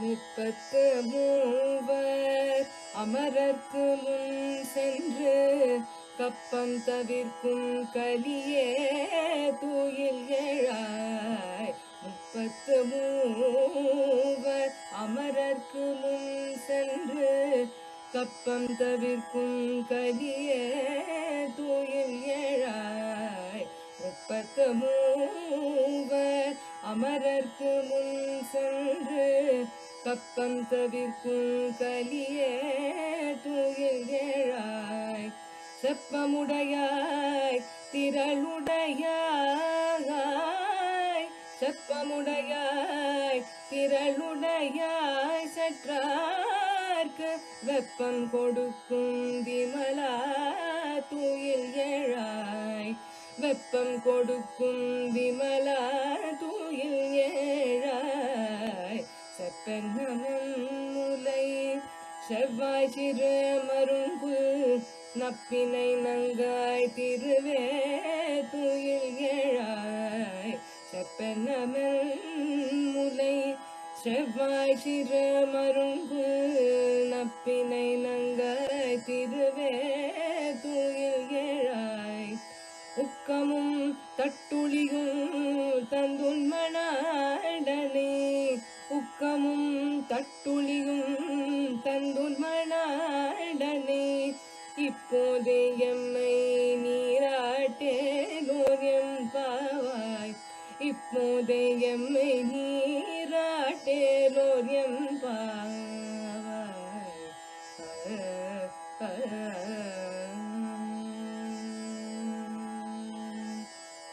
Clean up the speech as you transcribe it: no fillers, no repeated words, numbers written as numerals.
முப்பத்து மூவர் அமரர்க்கு முன் சென்று கப்பம் தவிர்க்கும் கலியே தூயில் எழாய். முப்பத்து மூவர் அமரர்க்கு முன் சென்று கப்பம் தவிர்க்கும் கலியே தூயில் எழாய். முப்பத்து மூவர் அமரர்க்கு முன் சென்று கப்பம் தவிர்க்கும் கலியே தூயில் எழாய். செப்பமுடையாய் திரளுடையாய், செப்பமுடையாய் திரளுடையாய், சற்றார்க்கு வெப்பம் கொடுக்கும் விமலா தூயில் எழாய். வெப்பம் கொடுக்கும் விமலா தூயில் எழாய். செப்பென்னமென் முலை செவ்வாய் சிறு மருங்கு நப்பினை நங்காய் திருவே தூயில் எழாய். செப்பென்னமென் முலை செவ்வாய் சிறு மருங்கு நப்பினை நங்காய் திருவே தூயில் எழாய். உக்கமும் தட்டுளியும் தந்துன்மணாடனே, உக்கமும் தட்டுளியும் தந்துன்மணாடனே, இப்போதே எம்மை நீராட்டேலோர் எம்பாவாய். இப்போதே எம்மை நீராட்டேலோர் எம்